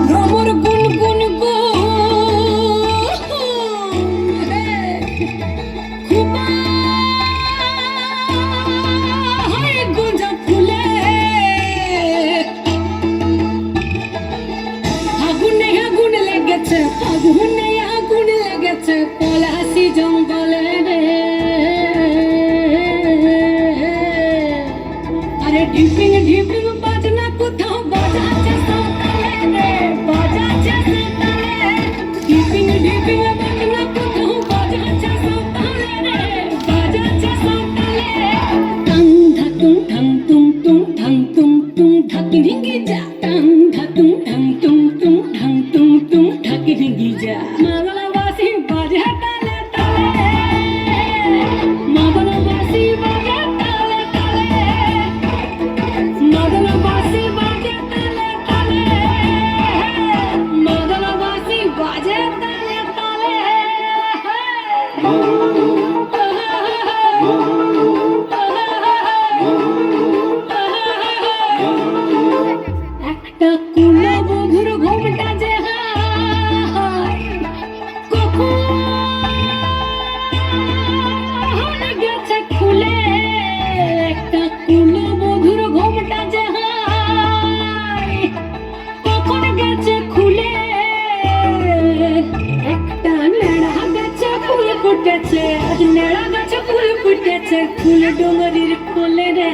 ভ্রমর গুন গুন গো খুবা হয় গোঁজা ফুলে আগুনে আগুন লেগেছে পলাশি জঙ্গলে রে আরে ঢিপিং ঢিপিং বাজনা কোথাও বাজাচ্ছে সাঁওতালে রে বাজাচ্ছে সাঁওতালে ঢিপিং ঢিপিং বাজনা কোথাও বাজাচ্ছে সাঁওতালে রে বাজাচ্ছে সাঁওতালে টাং ধাতুং ঠাং তুং তুং ঠাং তুং তুং ঢাকি ঢিঙ্গি যা টাং ধাতুং ঠাং তুং তুং ঠাং তুং তুং ঢাকি ঢিঙ্গি যা মাদলাবাসী বাজে তালে তালে মাদলাবাসী বাজে তালে তালে মাদলাবাসী বাজে তালে তালে মাদলাবাসী বাজে তালে তালে একটা কুলো বধুর ঘুমটা যে হায় কখন গেছে খুলে একটা কুলো বধুর ঘুমটা যে হায় কখন গেছে খুলে একটা নেড়া গাছে ফুল ফুটেছে নেড়া গাছে ফুল ফুটেছে ফুল ডোঙরির কোলে রে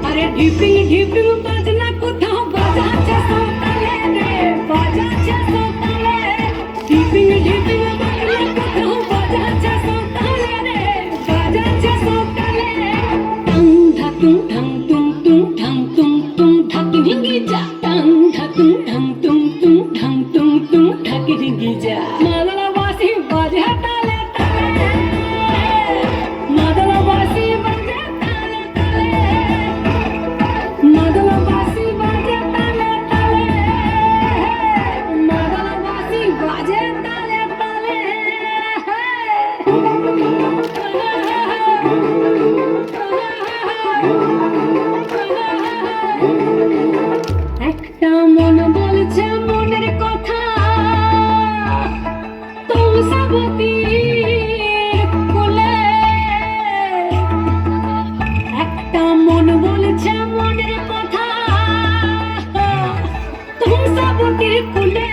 আরে ঢিপিং ঢিপিং বাজনা কোথাও বাজাচ্ছে সাঁওতালে রে বাজাচ্ছে সাঁওতালে ঢিপিং ঢিপিং বাজনা কোথাও বাজাচ্ছে সাঁওতালে রে বাজাচ্ছে সাঁওতালে টাং ধাতুং ঠাং তুং তুং ঠাং তুং তুং ঢাকি ঢিঙ্গি যা টাং ধাতুং ঠাং তুং তুং ঠাং তুং তুং ঢাকি ঢিঙ্গি যা মাদলাবাসী বাজে তালে তালে মাদলাবাসী বাজে তালে তালে মাদলাবাসী বাজে তালে তালে মাদলাবাসী বাজে তালে তালে একটা মন বলছে মনের কথা তুলসাবতীর কোলে একটা মন বলছে মনের কথা তুলসাবতীর কোলে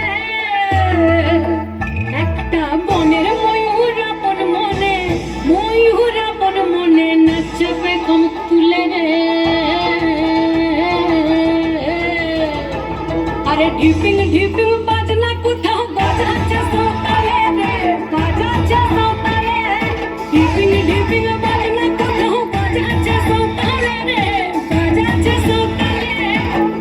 একটা বনের ময়ূর আপন মনে নাচবে কম তুলে রে আরে ঢিপিং ঢিপিং বাজনা কোথাও বাজাচ্ছে সাঁওতালে রে বাজাচ্ছে সাঁওতালে ঢিপিং ঢিপিং বাজনা কোথাও বাজাচ্ছে সাঁওতালে রে বাজাচ্ছে সাঁওতালে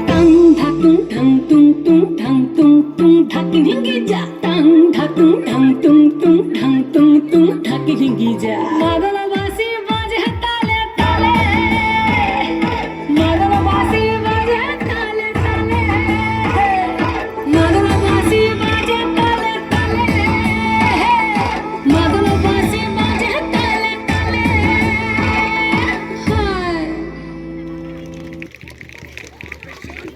টাং ধাতুং ঠাং তুং তুং ঠাং তুং তুং ঢাকি ঢিঙ্গি যা টাং ধাতুং ঠাং তুং তুং ঠাং তুং তুং ঢাকি ঢিঙ্গি যা